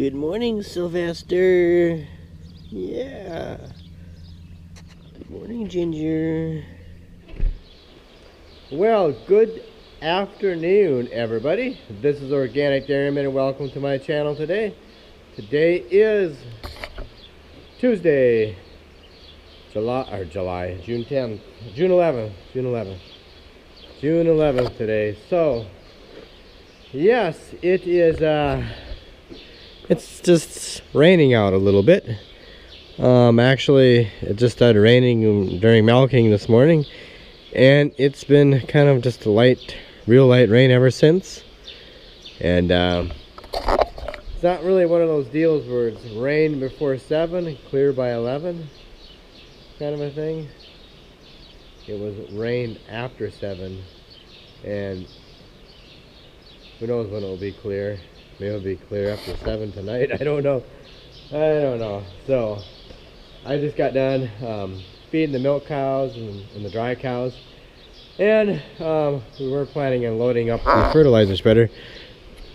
Good morning, Sylvester. Yeah. Good morning, Ginger. Well, good afternoon, everybody. This is Organic Dairyman, and welcome to my channel today. Today is Tuesday, June 10th, June 11th today. So, yes, it is, it's just raining out a little bit. Actually, it just started raining during milking this morning, and it's been kind of just a real light rain ever since. And it's not really one of those deals where it's rain before 7 and clear by 11 kind of a thing. It was rain after 7, and who knows when it'll be clear. Maybe it'll be clear after 7 tonight. I don't know. So I just got done feeding the milk cows and the dry cows, and we were planning on loading up the fertilizer spreader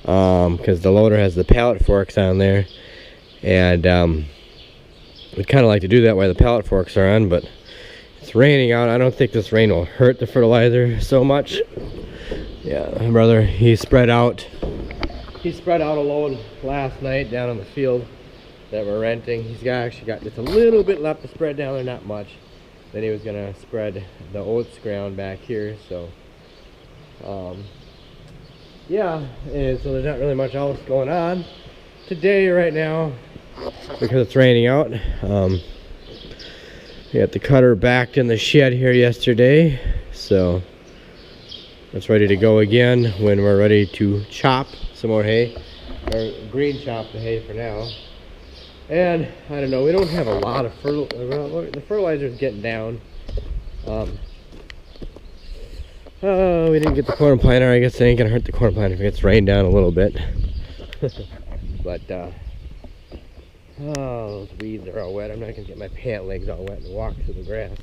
because the loader has the pallet forks on there, and we'd kind of like to do that while the pallet forks are on, but it's raining out. I don't think this rain will hurt the fertilizer so much. Yeah, my brother, he spread out a load last night down on the field that we're renting. He's actually got just a little bit left to spread down there, not much. Then he was gonna spread the oats ground back here. So yeah, and so there's not really much else going on today right now because it's raining out. We got the cutter backed in the shed here yesterday, so it's ready to go again when we're ready to chop some more hay, or green chop the hay for now. And I don't know, we don't have a lot of fertilizer. The fertilizer's getting down. Oh, we didn't get the corn planter. I guess it ain't gonna hurt the corn planter if it gets rained down a little bit. But oh, those weeds are all wet. I'm not gonna get my pant legs all wet and walk through the grass.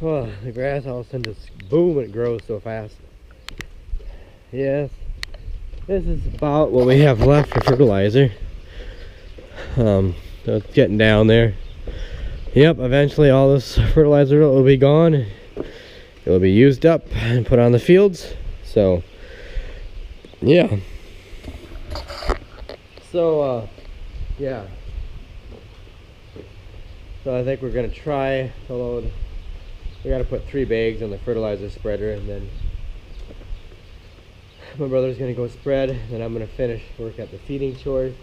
Oh, the grass all of a sudden just boom, and it grows so fast. Yes, this is about what we have left for fertilizer. So it's getting down there. Yep, eventually all this fertilizer will be gone. It will be used up and put on the fields. So yeah. So yeah. So I think we're gonna try to load. We gotta put 3 bags on the fertilizer spreader, and then my brother's gonna go spread, and then I'm gonna finish work at the feeding chores.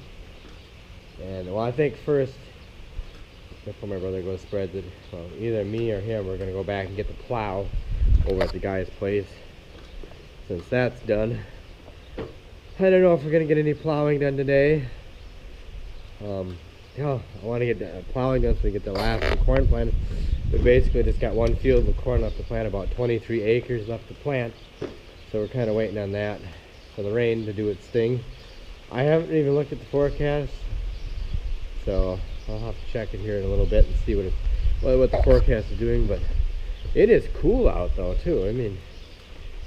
And well, I think first, before my brother goes spread, that well, either me or him, we're gonna go back and get the plow over at the guy's place. Since that's done, I don't know if we're gonna get any plowing done today. Yeah, I want to get plowing done so we get the last of the corn planted. We basically just got one field of corn left to plant, about 23 acres left to plant. So we're kind of waiting on that for the rain to do its thing. I haven't even looked at the forecast, so I'll have to check it here in a little bit and see what the forecast is doing. But it is cool out though too. I mean,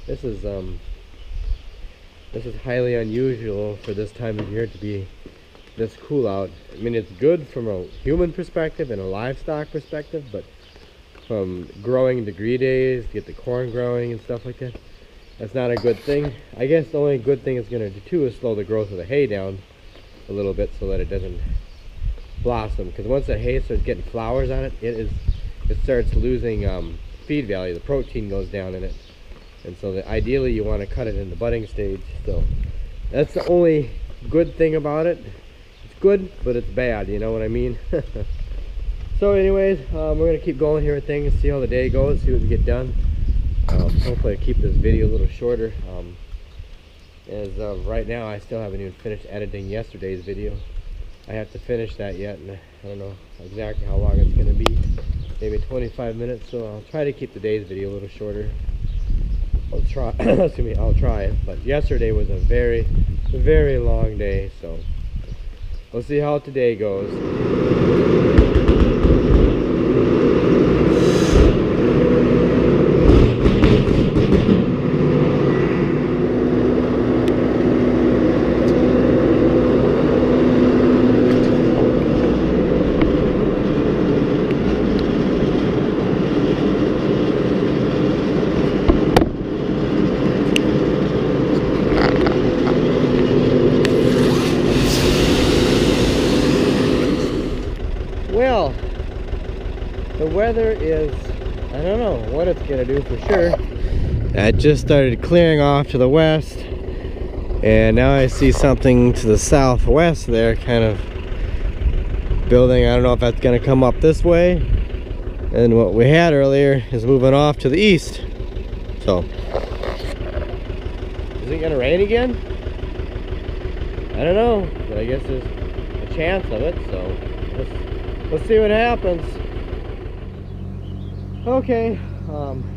this is highly unusual for this time of year to be this cool out. I mean, it's good from a human perspective and a livestock perspective, but from growing degree days to get the corn growing and stuff like that, that's not a good thing. I guess the only good thing it's going to do too is slow the growth of the hay down a little bit so that it doesn't blossom. Because once the hay starts getting flowers on it, it starts losing feed value. The protein goes down in it, and so ideally you want to cut it in the budding stage. So that's the only good thing about it. It's good, but it's bad, you know what I mean? So anyways, we're going to keep going here with things, see how the day goes, see what we get done. Hopefully I keep this video a little shorter. As of right now, I still haven't even finished editing yesterday's video. I have to finish that yet, and I don't know exactly how long it's going to be. Maybe 25 minutes, so I'll try to keep today's video a little shorter. I'll try. Excuse me, I'll try. But yesterday was a very, very long day, so we'll see how today goes. the weather is, I don't know what it's gonna do for sure. It just started clearing off to the west, and now I see something to the southwest there kind of building. I don't know if that's gonna come up this way, and what we had earlier is moving off to the east. So is it gonna rain again? I don't know, but I guess there's a chance of it, so let's see what happens. Okay,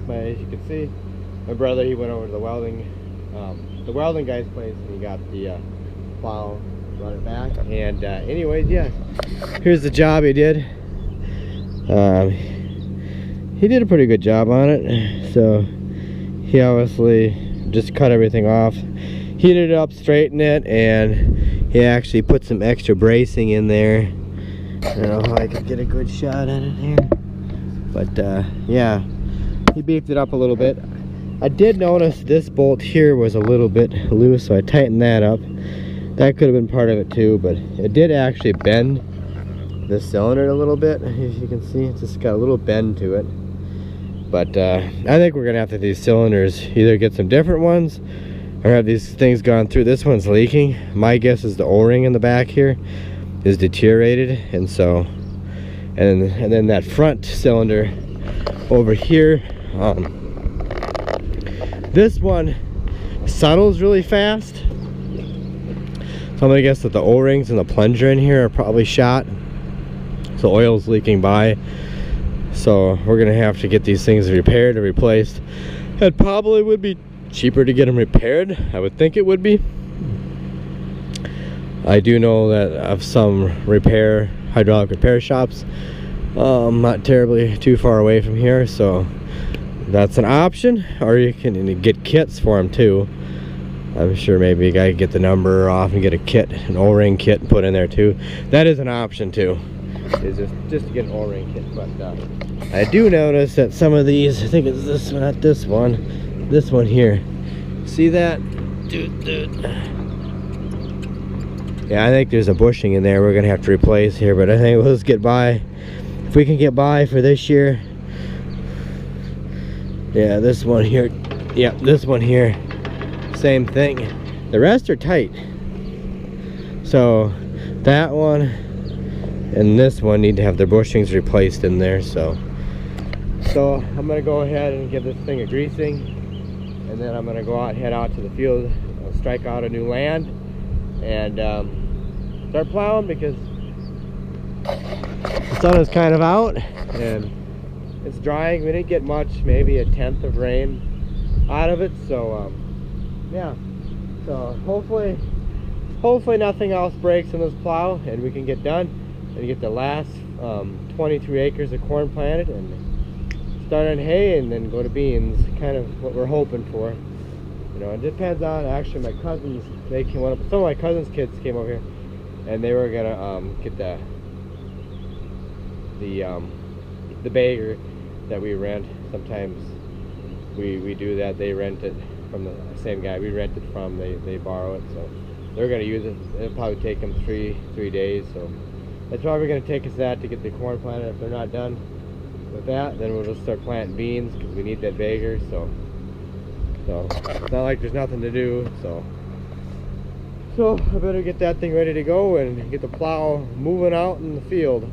as you can see, my brother, he went over to the welding guy's place, and he got the plow, run it back. And anyways, yeah, here's the job he did. He did a pretty good job on it. So he obviously just cut everything off, heated it up, straightened it, and he actually put some extra bracing in there. I don't know how I could get a good shot at it here, but yeah, he beefed it up a little bit. I did notice this bolt here was a little bit loose, so I tightened that up. That could have been part of it too, but it did actually bend the cylinder a little bit. As you can see, it's just got a little bend to it. But I think we're gonna have to do these cylinders, either get some different ones or have these things gone through. This one's leaking. My guess is the O-ring in the back here is deteriorated, and so and then that front cylinder over here, this one settles really fast, so I'm gonna guess that the O-rings and the plunger in here are probably shot, so oil's leaking by. So we're gonna have to get these things repaired or replaced. It probably would be cheaper to get them repaired. I would think it would be. I do know that of some hydraulic repair shops, not terribly too far away from here, so that's an option. Or you can get kits for them too. I'm sure maybe a guy could get the number off and get a kit, an O-ring kit, and put in there too. That is an option too, is just to get an O-ring kit. But I do notice that some of these, I think it's this one, not this one here. See that? Dude. Yeah, I think there's a bushing in there we're gonna have to replace here, but I think let's get by. If we can get by for this year. Yeah, this one here. Yeah, this one here. Same thing. The rest are tight. So that one and this one need to have their bushings replaced in there. So I'm gonna go ahead and give this thing a greasing, and then I'm gonna go out, head out to the field, strike out a new land, and start plowing, because the sun is kind of out and it's drying. We didn't get much, maybe a tenth of rain out of it. So yeah, so hopefully nothing else breaks in this plow, and we can get done and get the last 23 acres of corn planted and start on hay, and then go to beans. Kind of what we're hoping for. You know, it depends on, actually my cousins, some of my cousins' kids came over here, and they were gonna get the bagger that we rent. Sometimes we do that. They rent it from the same guy we rent it from. They borrow it, so they're gonna use it. It'll probably take them three days, so that's probably gonna take us that to get the corn planted. If they're not done with that, then we'll just start planting beans, because we need that bagger. So it's not like there's nothing to do. So I better get that thing ready to go and get the plow moving out in the field.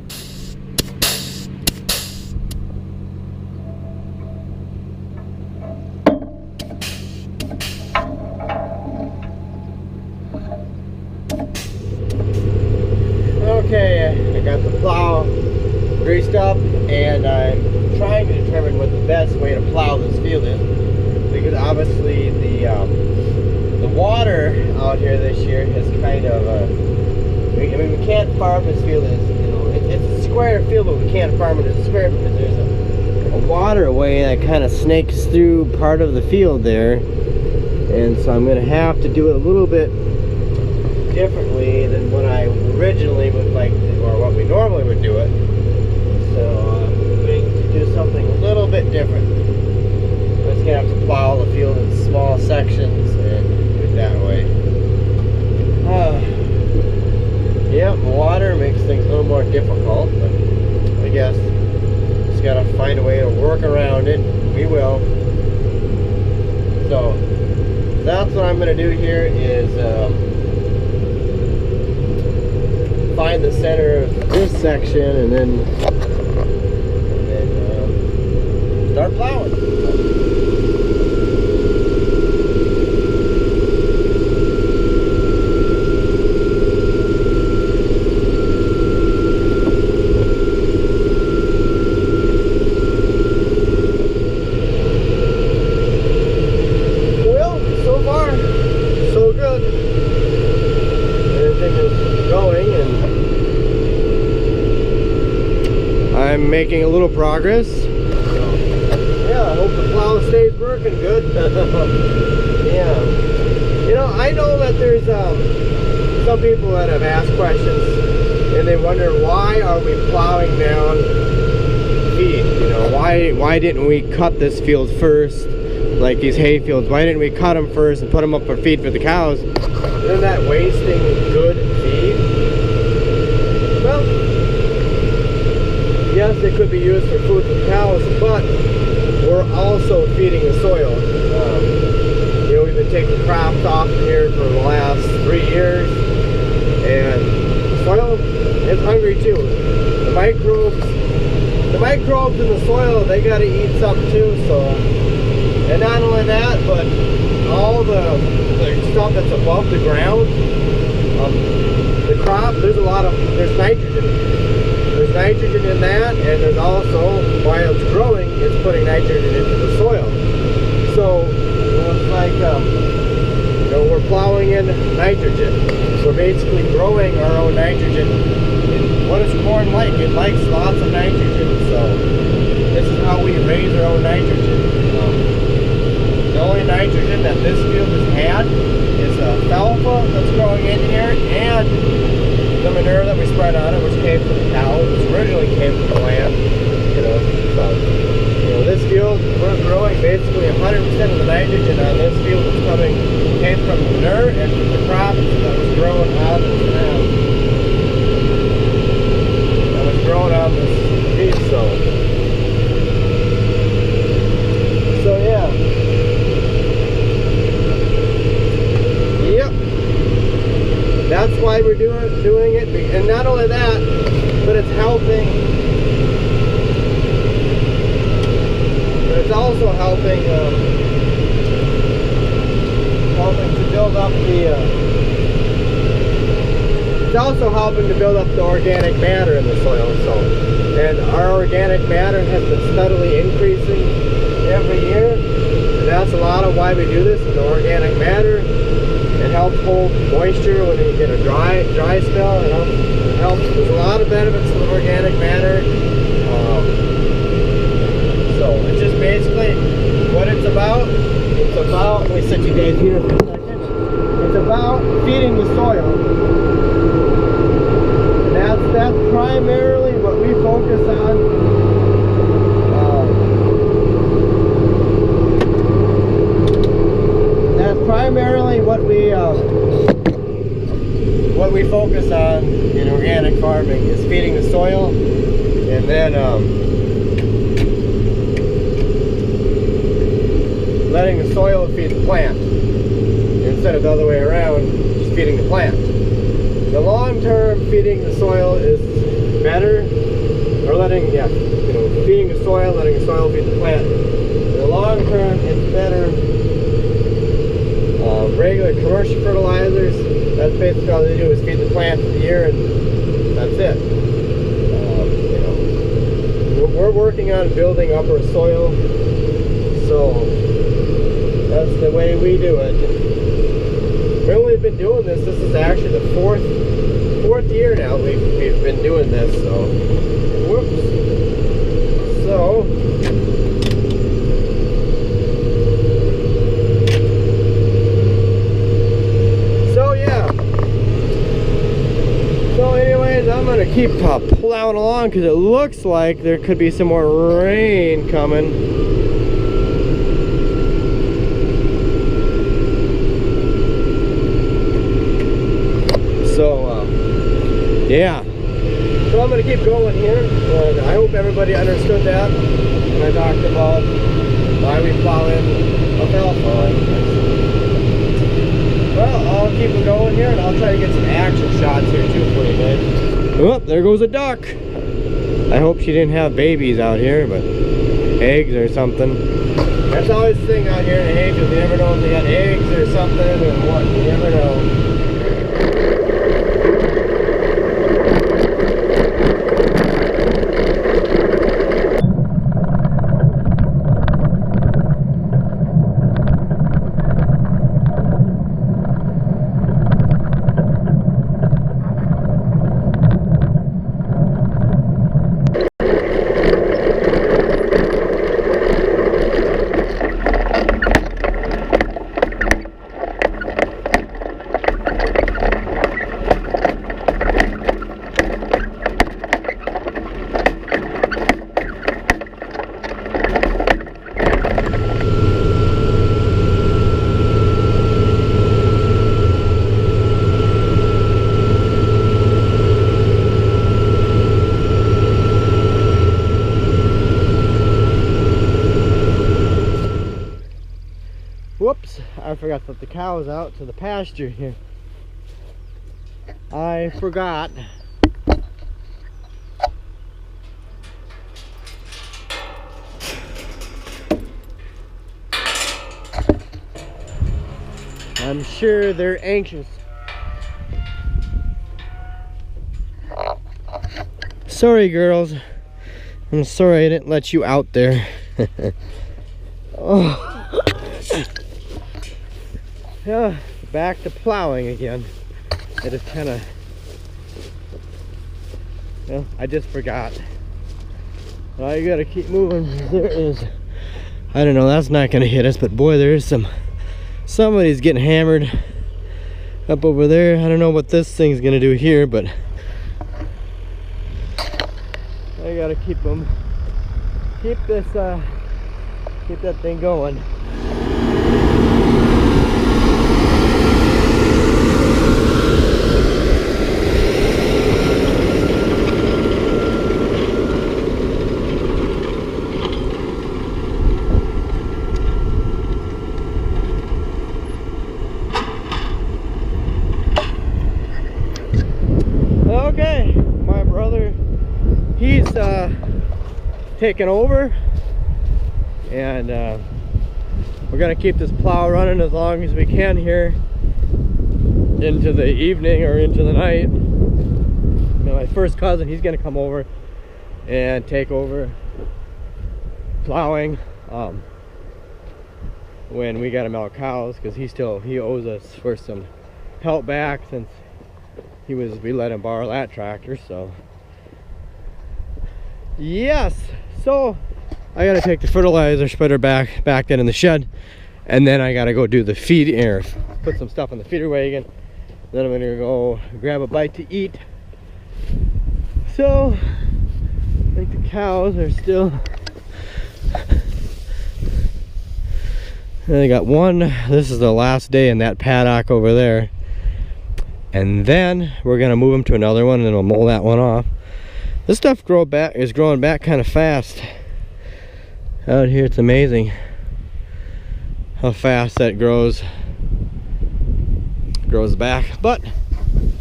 Okay, I got the plow greased up, and I'm trying to determine what the best way to plow this field is, because obviously the water out here this year is kind of I mean, we can't farm this field as, you know, it's a square field, but we can't farm it as a square because there's a waterway that kind of snakes through part of the field there, and so I'm going to have to do it a little bit differently than what I originally would like to, or what we normally would do it. So I'm going to do something a little bit different. I'm just going to have to plow the field in small sections and do it that way. Yep, water makes things a little more difficult, but I guess just going to do here is find the center of this section and then start plowing. I'm making a little progress. Yeah, I hope the plow stays working good. Yeah. You know, I know that there's some people that have asked questions and they wonder, why are we plowing down feed? You know, why didn't we cut this field first, like these hay fields? Why didn't we cut them first and put them up for feed for the cows? Isn't that wasting good feed? Well, yes, it could be used for food for the cows, but we're also feeding the soil. You know, we've been taking crops off here for the last 3 years, and the soil is hungry too. The microbes in the soil, they got to eat something too. So, and not only that, but all the stuff that's above the ground, the crop, there's nitrogen. There's nitrogen in that, and there's also, while it's growing, it's putting nitrogen into the soil. So, it's like, you know, we're plowing in nitrogen. We're basically growing our own nitrogen. And what is corn like? It likes lots of nitrogen. So, this is how we raise our own nitrogen. The only nitrogen that this field has had is alfalfa that's growing in here, and the manure that we spread on it, which came from the cows, which originally came from the land. You know, so, you know, this field, we're growing basically 100% of the nitrogen on this field that's came from the manure and from the crops that was growing on this ground. That was growing on this feed. So yeah. Yep. That's why we're doing it, and not only that, but it's helping. But it's also helping to build up it's also helping to build up the organic matter in the soil. So, and our organic matter has been steadily increasing every year. And that's a lot of why we do this. The organic matter. It helps hold moisture when you get a dry spell. It helps. There's a lot of benefits to the organic matter. So it's just basically what it's about. It's about, let me set you guys here for a second. It's about feeding the soil. And that's primarily what we focus on. Primarily what we focus on in organic farming is feeding the soil, and then letting the soil feed the plant instead of the other way around, just feeding the plant. The long term, feeding the soil is better, or feeding the soil, letting the soil feed the plant. In the long term, it's better. Regular commercial fertilizers, that's basically all they do is feed the plant for the year, and that's it. You know, we're working on building up our soil, so that's the way we do it. We've only been doing this. This is actually the fourth year now we've been doing this. So, whoops. I'm going to keep plowing along because it looks like there could be some more rain coming. So, yeah. So I'm going to keep going here, and I hope everybody understood that when I talked about why we plow in alfalfa. Well, I'll keep it going here, and I'll try to get some action shots here too for you guys. Oh, there goes a duck. I hope she didn't have babies out here, but eggs or something. That's always the thing out here in the hay field. You never know if they got eggs or something or what. You never know. Whoops, I forgot to let the cows out to the pasture here. I forgot. I'm sure they're anxious. Sorry, girls. I'm sorry I didn't let you out there. Oh. Yeah, back to plowing again. I just kind of, well, I just forgot. Well, you gotta keep moving. There is, I don't know, that's not gonna hit us, but boy, there is somebody's getting hammered up over there. I don't know what this thing's gonna do here, but I gotta keep that thing going. Okay, my brother, he's taking over, and we're gonna keep this plow running as long as we can here into the evening or into the night. My first cousin, he's gonna come over and take over plowing when we gotta milk cows, because he owes us for some help back since we let him borrow that tractor. So yes, so I gotta take the fertilizer spreader back in the shed, and then I gotta go do the feed air, put some stuff in the feeder wagon. Then I'm gonna go grab a bite to eat. So I think the cows are still, I got one. This is the last day in that paddock over there, and then we're gonna move them to another one, and then we'll mow that one off. This stuff is growing back kind of fast out here. It's amazing how fast that grows back. But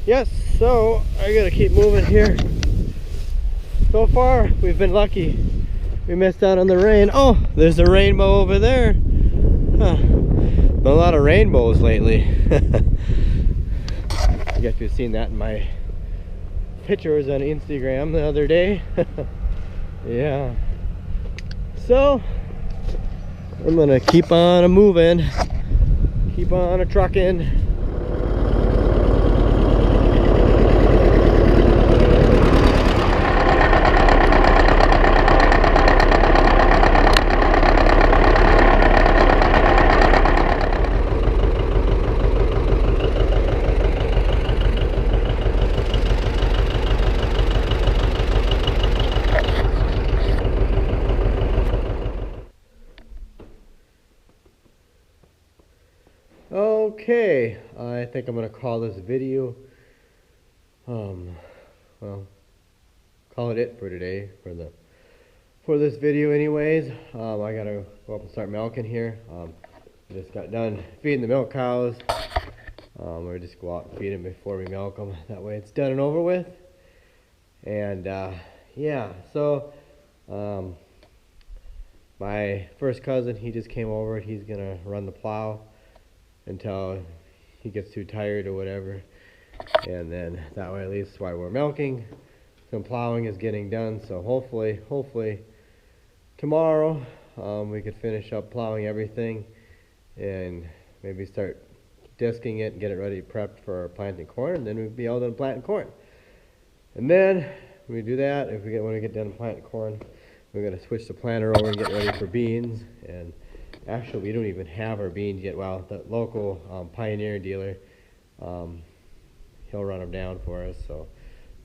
yes, so I gotta keep moving here. So far we've been lucky. We missed out on the rain. Oh, there's a rainbow over there. Huh. Been a lot of rainbows lately. I guess you've seen that in my pictures on Instagram the other day. Yeah. So I'm gonna keep on moving, keep on trucking. Okay, I think I'm gonna call this video, well, call it for today, for this video anyways. I gotta go up and start milking here. Just got done feeding the milk cows. Or just go out and feed them before we milk them. That way it's done and over with. And yeah, so my first cousin, he just came over. He's gonna run the plow until he gets too tired or whatever. And then that way at least while we're milking, some plowing is getting done. So hopefully tomorrow we could finish up plowing everything and maybe start disking it and get it ready prepped for planting corn, and then we'd be all done planting corn. And then when we do that, when we get done planting corn, we're gonna switch the planter over and get ready for beans. And actually we don't even have our beans yet. Well, the local Pioneer dealer, he'll run them down for us, so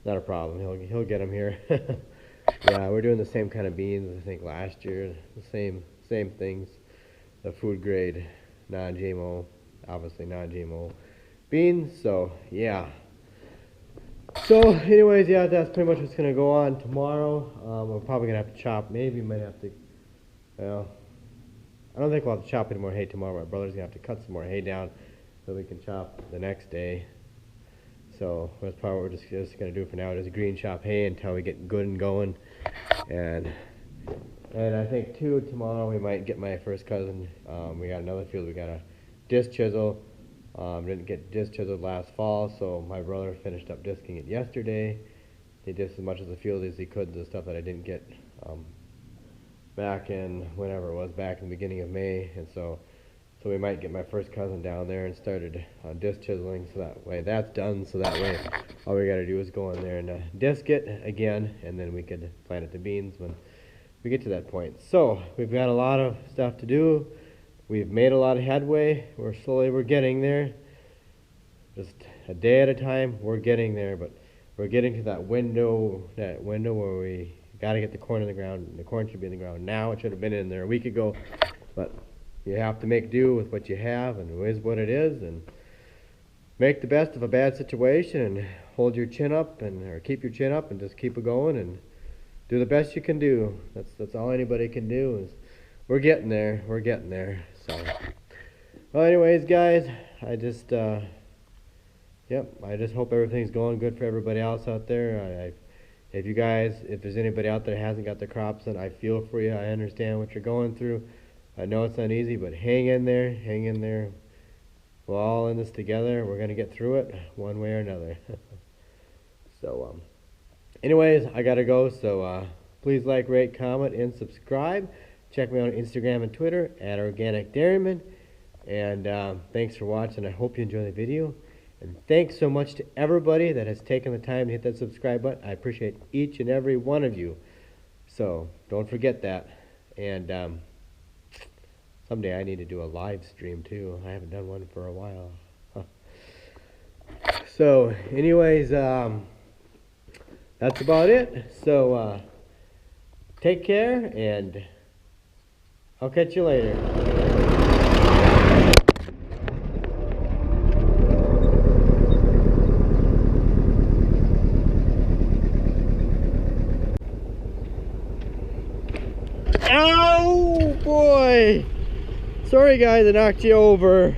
not a problem. He'll get them here. Yeah, we're doing the same kind of beans I think last year. The same things, the food grade, non-GMO, obviously non-GMO beans. So yeah. So anyways, yeah, that's pretty much what's gonna go on tomorrow. We're probably gonna have to chop. Maybe we might have to. Well, I don't think we'll have to chop any more hay tomorrow. My brother's gonna have to cut some more hay down so we can chop the next day. So that's probably what we're just gonna do for now. Is green chop hay until we get good and going. And I think too tomorrow we might get my first cousin. We got another field. We got a disc chisel. Didn't get disc chiseled last fall, so my brother finished up disking it yesterday. He disced as much of the field as he could, the stuff that I didn't get back in whenever it was, back in the beginning of May. And so we might get my first cousin down there and started disc chiseling, so that way that's done. So that way all we got to do is go in there and disc it again, and then we could plant it to beans when we get to that point. So we've got a lot of stuff to do. We've made a lot of headway. We're getting there. Just a day at a time, we're getting there, but we're getting to that window where we got to get the corn in the ground. The corn should be in the ground now. It should have been in there a week ago, but you have to make do with what you have, and it is what it is, and make the best of a bad situation, and hold your chin up, or keep your chin up, and just keep it going, and do the best you can do. That's all anybody can do. Is we're getting there. We're getting there. So, well, anyways, guys, I just hope everything's going good for everybody else out there. If there's anybody out there that hasn't got their crops in, I feel for you. I understand what you're going through. I know it's not easy, but hang in there. Hang in there. We're all in this together. We're gonna get through it one way or another. So, anyways, I gotta go. So, please like, rate, comment, and subscribe. Check me out on Instagram and Twitter @OrganicDairyman. And thanks for watching. I hope you enjoy the video. And thanks so much to everybody that has taken the time to hit that subscribe button. I appreciate each and every one of you. So don't forget that. And someday I need to do a live stream too. I haven't done one for a while. So anyways, that's about it. So take care, and I'll catch you later. Oh boy! Sorry guys, I knocked you over.